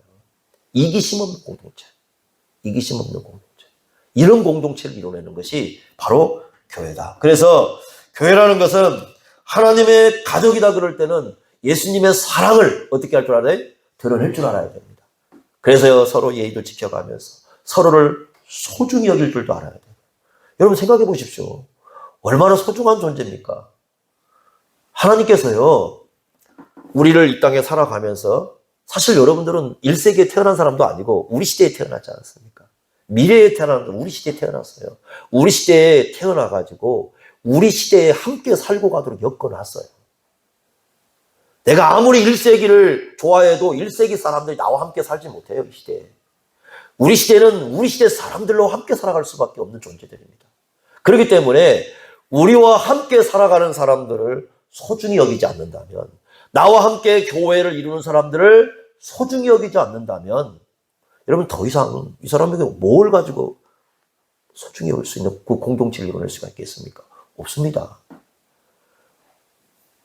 이기심 없는 공동체. 이기심 없는 공동체. 이런 공동체를 이루어내는 것이 바로 교회다. 그래서 교회라는 것은 하나님의 가족이다 그럴 때는 예수님의 사랑을 어떻게 할 줄 알아요? 드러낼 줄 알아야 됩니다. 그래서 서로 예의를 지켜가면서 서로를 소중히 여길 줄도 알아야 돼요. 여러분 생각해 보십시오. 얼마나 소중한 존재입니까? 하나님께서요, 우리를 이 땅에 살아가면서 사실 여러분들은 1세기에 태어난 사람도 아니고 우리 시대에 태어났지 않습니까? 미래에 태어났는데 우리 시대에 태어났어요. 우리 시대에 태어나가지고 우리 시대에 함께 살고 가도록 엮어놨어요. 내가 아무리 1세기를 좋아해도 1세기 사람들이 나와 함께 살지 못해요, 이 시대에. 우리 시대는 우리 시대 사람들로 함께 살아갈 수밖에 없는 존재들입니다. 그렇기 때문에 우리와 함께 살아가는 사람들을 소중히 여기지 않는다면, 나와 함께 교회를 이루는 사람들을 소중히 여기지 않는다면, 여러분 더 이상 이 사람에게 뭘 가지고 소중히 여길 수 있는 그 공동체를 이뤄낼 수가 있겠습니까? 없습니다.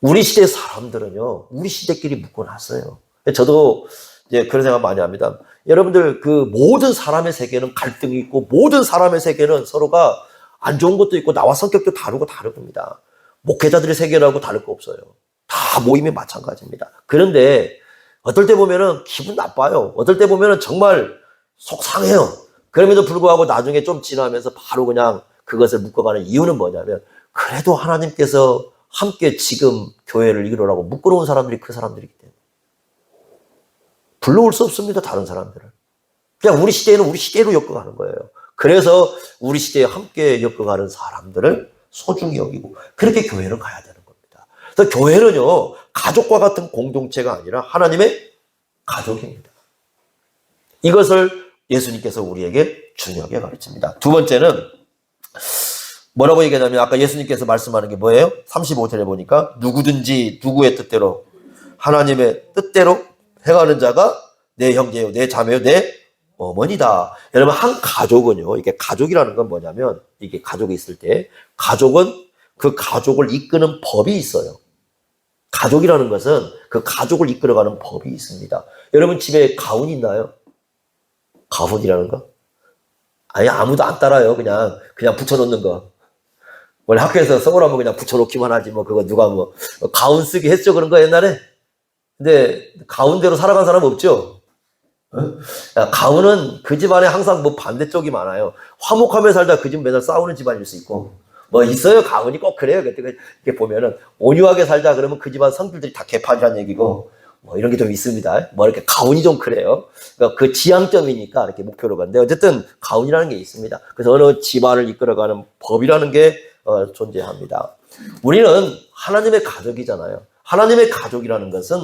우리 시대 사람들은요, 우리 시대끼리 묶어놨어요. 저도 이제 그런 생각 많이 합니다. 여러분들 그 모든 사람의 세계는 갈등이 있고, 모든 사람의 세계는 서로가 안 좋은 것도 있고, 나와 성격도 다르고 다릅니다. 목회자들의 세계라고 다를 거 없어요. 다 모임이 마찬가지입니다. 그런데 어떨 때 보면은 기분 나빠요. 어떨 때 보면은 정말 속상해요. 그럼에도 불구하고 나중에 좀 지나면서 바로 그냥 그것을 묶어가는 이유는 뭐냐면, 그래도 하나님께서 함께 지금 교회를 이루라고 묶어놓은 사람들이 그 사람들이기 때문에 불러올 수 없습니다. 다른 사람들을. 그냥 우리 시대에는 우리 시대로 엮어가는 거예요. 그래서 우리 시대에 함께 엮어가는 사람들을 소중히 여기고, 그렇게 교회는 가야 되는 겁니다. 그래서 교회는요, 가족과 같은 공동체가 아니라 하나님의 가족입니다. 이것을 예수님께서 우리에게 중요하게 가르칩니다. 두 번째는 뭐라고 얘기하냐면, 아까 예수님께서 말씀하는 게 뭐예요? 35절에 보니까 누구든지 누구의 뜻대로, 하나님의 뜻대로 행하는 자가 내 형제요, 내 자매요, 내 어머니다. 여러분, 한 가족은요, 이게 가족이라는 건 뭐냐면, 이게 가족이 있을 때, 가족은 그 가족을 이끄는 법이 있어요. 가족이라는 것은 그 가족을 이끌어가는 법이 있습니다. 여러분 집에 가훈 있나요? 가훈이라는 거? 아니, 아무도 안 따라요. 그냥 붙여놓는 거. 원래 학교에서 써오라면 그냥 붙여놓기만 하지, 뭐, 그거 누가 뭐, 가훈 쓰기 했죠, 그런 거 옛날에? 근데, 가훈대로 살아간 사람 없죠? 야, 가훈은 그 집안에 항상 뭐 반대쪽이 많아요. 화목하며 살다 그 집 맨날 싸우는 집안일 수 있고, 뭐 있어요. 가훈이 꼭 그래요. 이렇게 보면은, 온유하게 살자 그러면 그 집안 성들들이 다 개판이라는 얘기고, 뭐 이런 게 좀 있습니다. 뭐 이렇게 가훈이 좀 그래요. 그러니까 그 지향점이니까 이렇게 목표로 가는데, 어쨌든 가훈이라는 게 있습니다. 그래서 어느 집안을 이끌어가는 법이라는 게 존재합니다. 우리는 하나님의 가족이잖아요. 하나님의 가족이라는 것은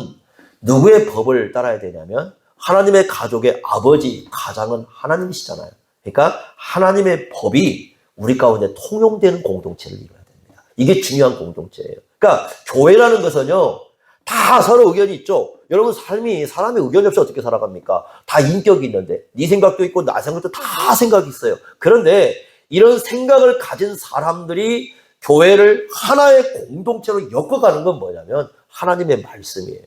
누구의 법을 따라야 되냐면, 하나님의 가족의 아버지, 가장은 하나님이시잖아요. 그러니까 하나님의 법이 우리 가운데 통용되는 공동체를 이루어야 됩니다. 이게 중요한 공동체예요. 그러니까 교회라는 것은요, 다 서로 의견이 있죠. 여러분 삶이 사람의 의견이 없이 어떻게 살아갑니까? 다 인격이 있는데 네 생각도 있고 나 생각도 다 생각이 있어요. 그런데 이런 생각을 가진 사람들이 교회를 하나의 공동체로 엮어가는 건 뭐냐면 하나님의 말씀이에요.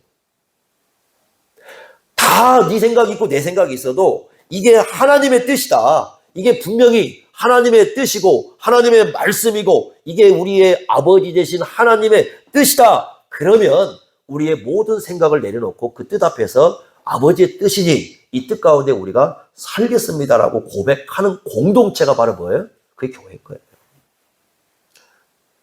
다 네 생각이 있고 내 생각이 있어도 이게 하나님의 뜻이다. 이게 분명히 하나님의 뜻이고 하나님의 말씀이고 이게 우리의 아버지 되신 하나님의 뜻이다. 그러면 우리의 모든 생각을 내려놓고 그 뜻 앞에서 아버지의 뜻이니 이 뜻 가운데 우리가 살겠습니다라고 고백하는 공동체가 바로 뭐예요? 그게 교회인 거예요.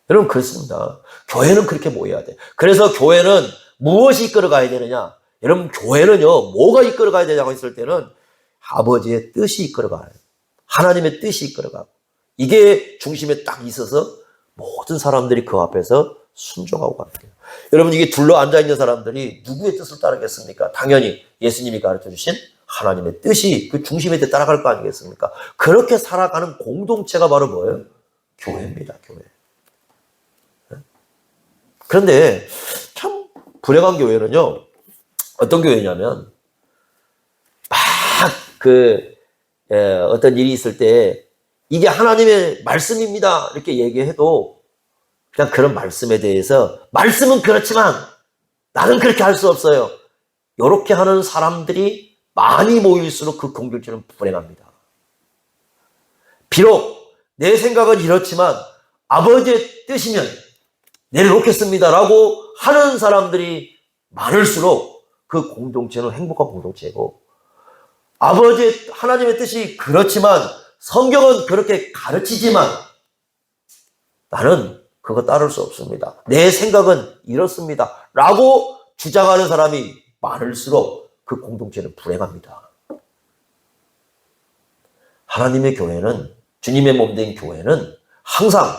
여러분 그렇습니다. 교회는 그렇게 모여야 돼. 그래서 교회는 무엇이 이끌어가야 되느냐? 여러분 교회는요 뭐가 이끌어가야 되냐고 했을 때는 아버지의 뜻이 이끌어가요. 하나님의 뜻이 이끌어가고 이게 중심에 딱 있어서 모든 사람들이 그 앞에서 순종하고 갑니다. 여러분 이게 둘러 앉아있는 사람들이 누구의 뜻을 따르겠습니까? 당연히 예수님이 가르쳐주신 하나님의 뜻이 그 중심에 따라갈 거 아니겠습니까? 그렇게 살아가는 공동체가 바로 뭐예요? 교회입니다. 교회. 그런데 참 불행한 교회는요 어떤 교회냐면 어떤 일이 있을 때 이게 하나님의 말씀입니다 이렇게 얘기해도 그냥 그런 말씀에 대해서 말씀은 그렇지만 나는 그렇게 할 수 없어요. 이렇게 하는 사람들이 많이 모일수록 그 공동체는 불행합니다. 비록 내 생각은 이렇지만 아버지의 뜻이면 내려놓겠습니다라고 하는 사람들이 많을수록 그 공동체는 행복한 공동체고 아버지 하나님의 뜻이 그렇지만 성경은 그렇게 가르치지만 나는 그거 따를 수 없습니다. 내 생각은 이렇습니다. 라고 주장하는 사람이 많을수록 그 공동체는 불행합니다. 하나님의 교회는 주님의 몸된 교회는 항상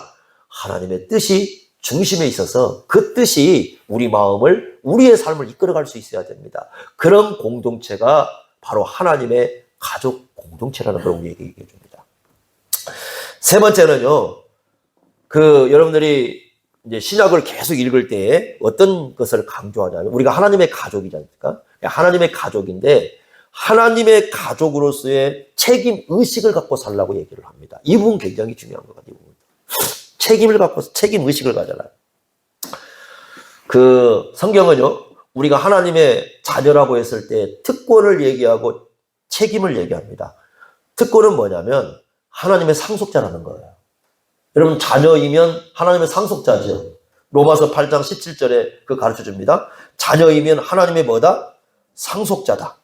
하나님의 뜻이 중심에 있어서 그 뜻이 우리 마음을 우리의 삶을 이끌어갈 수 있어야 됩니다. 그런 공동체가 바로 하나님의 가족 공동체라는 걸 우리에게 얘기해 줍니다. 세 번째는요. 여러분들이 이제 신약을 계속 읽을 때에 어떤 것을 강조하냐면 우리가 하나님의 가족이지 않습니까? 하나님의 가족인데 하나님의 가족으로서의 책임 의식을 갖고 살라고 얘기를 합니다. 이 부분 굉장히 중요한 것 같아요. 책임을 갖고 책임 의식을 가져라. 성경은요. 우리가 하나님의 자녀라고 했을 때 특권을 얘기하고 책임을 얘기합니다. 특권은 뭐냐면 하나님의 상속자라는 거예요. 여러분 자녀이면 하나님의 상속자죠. 로마서 8장 17절에 그 가르쳐 줍니다. 자녀이면 하나님의 뭐다? 상속자다.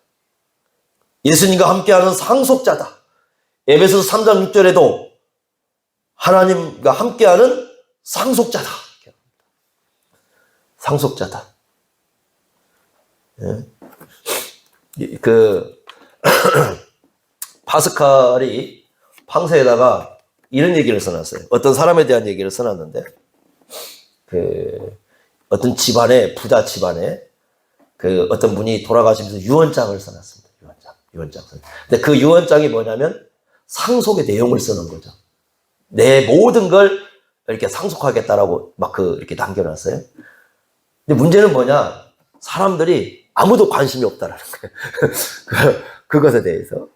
예수님과 함께하는 상속자다. 에베소서 3장 6절에도 하나님과 함께하는 상속자다. 상속자다. 파스칼이 방세에다가 이런 얘기를 써놨어요. 어떤 사람에 대한 얘기를 써놨는데, 어떤 집안에, 부자 집안에, 어떤 분이 돌아가시면서 유언장을 써놨습니다. 유언장. 근데 그 유언장이 뭐냐면, 상속의 내용을 쓰는 거죠. 내 모든 걸 이렇게 상속하겠다라고 이렇게 남겨놨어요. 근데 문제는 뭐냐? 사람들이 아무도 관심이 없다라는 거예요. 그것에 대해서.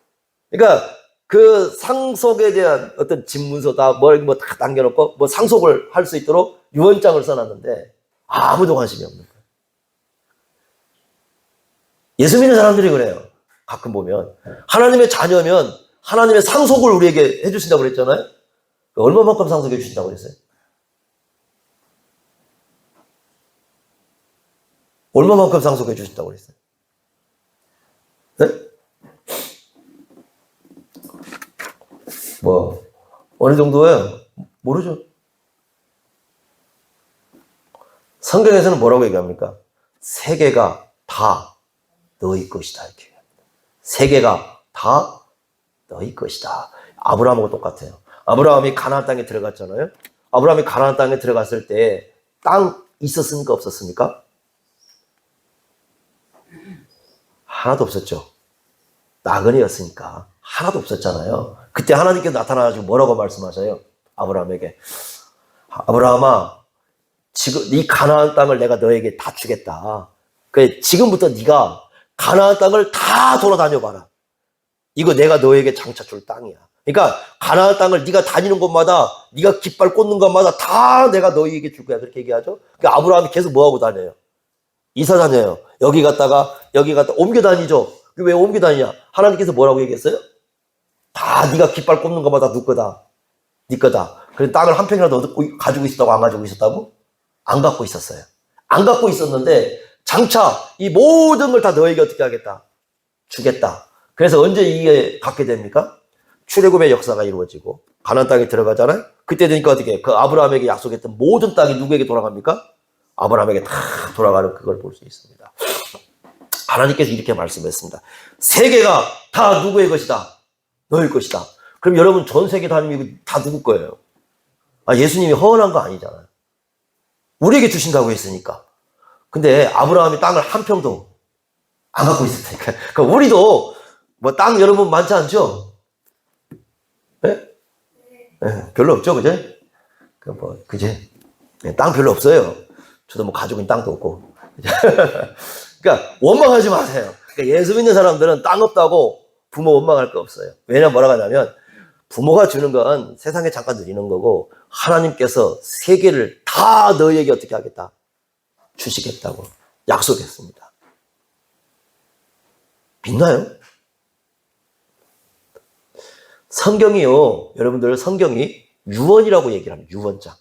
그러니까, 그 상속에 대한 어떤 집문서다, 다 남겨놓고, 상속을 할 수 있도록 유언장을 써놨는데, 아무도 관심이 없는 거예요. 예수 믿는 사람들이 그래요. 가끔 보면. 하나님의 자녀면, 하나님의 상속을 우리에게 해주신다고 그랬잖아요? 얼마만큼 상속해 주신다고 그랬어요? 얼마만큼 상속해 주신다고 그랬어요? 네? 어느 정도예요? 모르죠. 성경에서는 뭐라고 얘기합니까? 세계가 다 너희 것이다. 이렇게 얘기합니다. 세계가 다 너희 것이다. 아브라함하고 똑같아요. 아브라함이 가나안 땅에 들어갔잖아요. 아브라함이 가나안 땅에 들어갔을 때 땅 있었습니까? 없었습니까? 하나도 없었죠. 나그네였으니까 하나도 없었잖아요. 그때 하나님께서 나타나가지고 뭐라고 말씀하셔요? 아브라함에게. 아브라함아, 지금 네 가나안 땅을 내가 너에게 다 주겠다. 그래, 지금부터 네가 가나안 땅을 다 돌아다녀봐라. 이거 내가 너에게 장차 줄 땅이야. 그러니까 가나안 땅을 네가 다니는 곳마다, 네가 깃발 꽂는 곳마다 다 내가 너희에게 줄 거야. 그렇게 얘기하죠. 그러니까 아브라함이 계속 뭐하고 다녀요? 이사 다녀요. 여기 갔다가 옮겨 다니죠. 왜 옮겨 다니냐? 하나님께서 뭐라고 얘기했어요? 다 네가 깃발 꽂는 것마다 누 거다. 네 거다. 그래서 땅을 한 평이라도 가지고 있었다고 안 가지고 있었다고? 안 갖고 있었어요. 안 갖고 있었는데 장차 이 모든 걸 다 너에게 어떻게 하겠다? 주겠다. 그래서 언제 이게 갖게 됩니까? 출애굽의 역사가 이루어지고 가나안 땅에 들어가잖아요. 그때 되니까 어떻게 해? 그 아브라함에게 약속했던 모든 땅이 누구에게 돌아갑니까? 아브라함에게 다 돌아가는 그걸 볼 수 있습니다. 하나님께서 이렇게 말씀했습니다. 세계가 다 누구의 것이다? 너의 것이다. 그럼 여러분 전 세계 다니면 다 누구 거예요? 예수님이 허언한 거 아니잖아요. 우리에게 주신다고 했으니까. 근데 아브라함이 땅을 한 평도 안 갖고 있었으니까. 그러니까 우리도 뭐 땅 여러분 많지 않죠? 네? 네, 별로 없죠, 그제? 그제? 네, 땅 별로 없어요. 저도 뭐 가지고 있는 땅도 없고. 그러니까 원망하지 마세요. 그러니까 예수 믿는 사람들은 땅 없다고 부모 원망할 거 없어요. 왜냐면 뭐라고 하냐면 부모가 주는 건 세상에 잠깐 누리는 거고 하나님께서 세계를 다 너희에게 어떻게 하겠다? 주시겠다고 약속했습니다. 믿나요? 성경이요. 여러분들 성경이 유언이라고 얘기를 합니다. 유언장.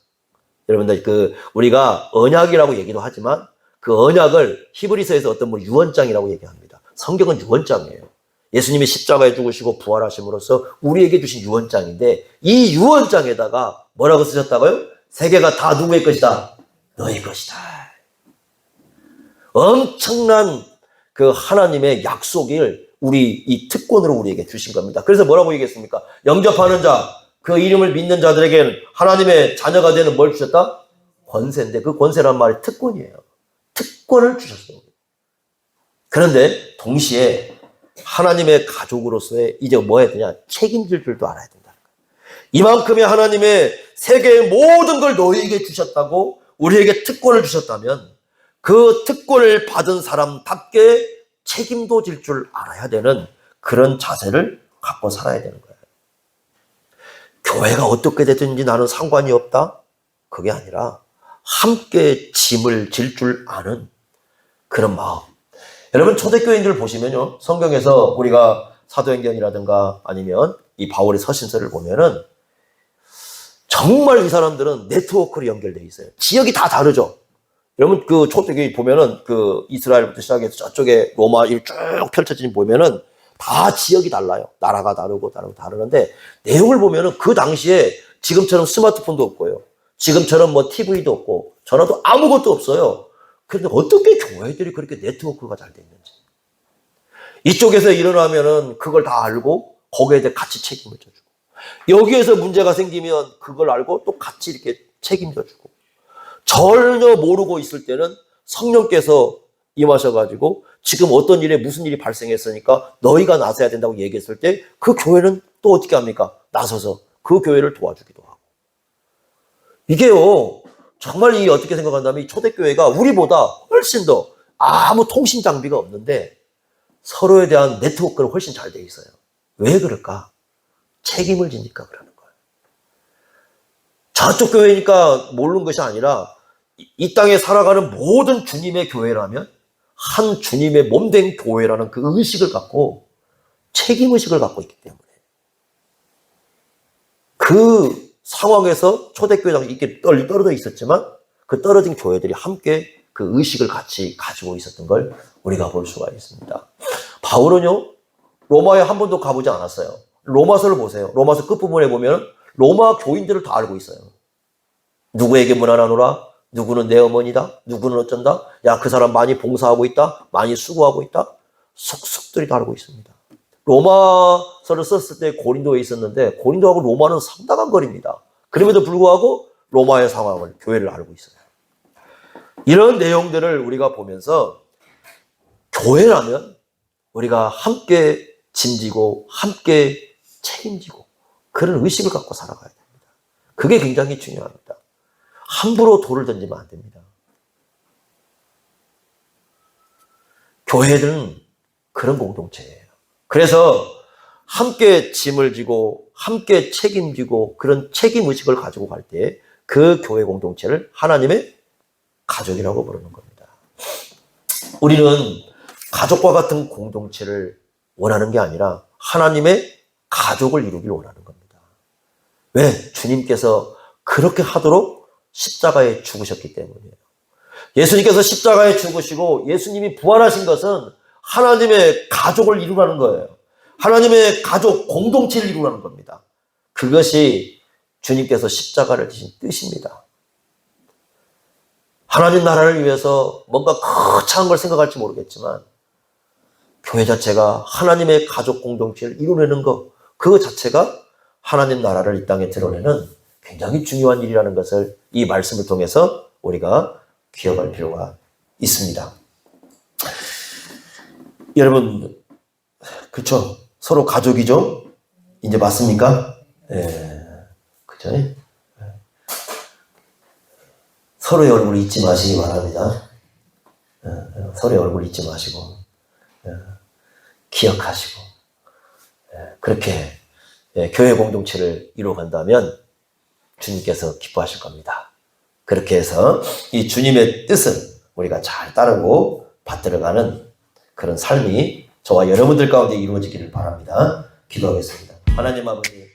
여러분들 우리가 언약이라고 얘기도 하지만 그 언약을 히브리서에서 어떤 유언장이라고 얘기합니다. 성경은 유언장이에요. 예수님이 십자가에 죽으시고 부활하심으로써 우리에게 주신 유언장인데 이 유언장에다가 뭐라고 쓰셨다고요? 세계가 다 누구의 것이다? 너의 것이다. 엄청난 그 하나님의 약속을 우리 이 특권으로 우리에게 주신 겁니다. 그래서 뭐라고 얘기했습니까? 영접하는 자, 그 이름을 믿는 자들에게는 하나님의 자녀가 되는 뭘 주셨다? 권세인데 그 권세란 말이 특권이에요. 특권을 주셨어요. 그런데 동시에 하나님의 가족으로서의 이제 뭐 해야 되냐? 책임질 줄도 알아야 된다. 이만큼의 하나님의 세계의 모든 걸 너희에게 주셨다고 우리에게 특권을 주셨다면 그 특권을 받은 사람답게 책임도 질 줄 알아야 되는 그런 자세를 갖고 살아야 되는 거예요. 교회가 어떻게 되든지 나는 상관이 없다? 그게 아니라 함께 짐을 질 줄 아는 그런 마음. 여러분 초대교인들 보시면요. 성경에서 우리가 사도행전이라든가 아니면 이 바울의 서신서를 보면은 정말 이 사람들은 네트워크로 연결되어 있어요. 지역이 다 다르죠. 여러분 그 초대교회 보면은 그 이스라엘부터 시작해서 저쪽에 로마 쭉 펼쳐진 보면은 다 지역이 달라요. 나라가 다르고 다르는데 내용을 보면은 그 당시에 지금처럼 스마트폰도 없고요. 지금처럼 뭐 TV도 없고 전화도 아무것도 없어요. 그런데 어떻게 교회들이 그렇게 네트워크가 잘 돼 있는지. 이쪽에서 일어나면은 그걸 다 알고 거기에 대해 같이 책임을 져주고 여기에서 문제가 생기면 그걸 알고 또 같이 이렇게 책임져 주고 전혀 모르고 있을 때는 성령께서 임하셔가지고 지금 어떤 일에 무슨 일이 발생했으니까 너희가 나서야 된다고 얘기했을 때 그 교회는 또 어떻게 합니까? 나서서 그 교회를 도와주기도 하고. 이게요, 정말 이 어떻게 생각한다면 이 초대교회가 우리보다 훨씬 더 아무 통신 장비가 없는데 서로에 대한 네트워크는 훨씬 잘 돼 있어요. 왜 그럴까? 책임을 지니까 그러는 거예요. 저쪽 교회니까 모르는 것이 아니라 이 땅에 살아가는 모든 주님의 교회라면 한 주님의 몸된 교회라는 그 의식을 갖고 책임의식을 갖고 있기 때문에 그 상황에서 초대교회가 이렇게 떨어져 있었지만 그 떨어진 교회들이 함께 그 의식을 같이 가지고 있었던 걸 우리가 볼 수가 있습니다. 바울은요, 로마에 한 번도 가보지 않았어요. 로마서를 보세요. 로마서 끝부분에 보면 로마 교인들을 다 알고 있어요. 누구에게 문안하노라? 누구는 내 어머니다? 누구는 어쩐다? 야, 그 사람 많이 봉사하고 있다? 많이 수고하고 있다? 속속들이 다 알고 있습니다. 로마서를 썼을 때 고린도에 있었는데 고린도하고 로마는 상당한 거리입니다. 그럼에도 불구하고 로마의 상황을, 교회를 알고 있어요. 이런 내용들을 우리가 보면서 교회라면 우리가 함께 짐지고 함께 책임지고 그런 의식을 갖고 살아가야 됩니다. 그게 굉장히 중요합니다. 함부로 돌을 던지면 안 됩니다. 교회는 그런 공동체예요. 그래서 함께 짐을 지고 함께 책임지고 그런 책임의식을 가지고 갈 때 그 교회 공동체를 하나님의 가족이라고 부르는 겁니다. 우리는 가족과 같은 공동체를 원하는 게 아니라 하나님의 가족을 이루길 원하는 겁니다. 왜? 주님께서 그렇게 하도록 십자가에 죽으셨기 때문이에요. 예수님께서 십자가에 죽으시고 예수님이 부활하신 것은 하나님의 가족을 이루라는 거예요. 하나님의 가족 공동체를 이루라는 겁니다. 그것이 주님께서 십자가를 지신 뜻입니다. 하나님 나라를 위해서 뭔가 거창한 걸 생각할지 모르겠지만 교회 자체가 하나님의 가족 공동체를 이루려는 것, 그거 자체가 하나님 나라를 이 땅에 드러내는 굉장히 중요한 일이라는 것을 이 말씀을 통해서 우리가 기억할 필요가 있습니다. 여러분, 그렇죠? 서로 가족이죠? 이제 맞습니까? 예, 그죠? 서로의 얼굴 잊지 마시기 바랍니다. 서로의 얼굴 잊지 마시고 기억하시고 그렇게 교회 공동체를 이루어간다면 주님께서 기뻐하실 겁니다. 그렇게 해서 이 주님의 뜻을 우리가 잘 따르고 받들어가는 그런 삶이 저와 여러분들 가운데 이루어지기를 바랍니다. 기도하겠습니다. 하나님 아버지,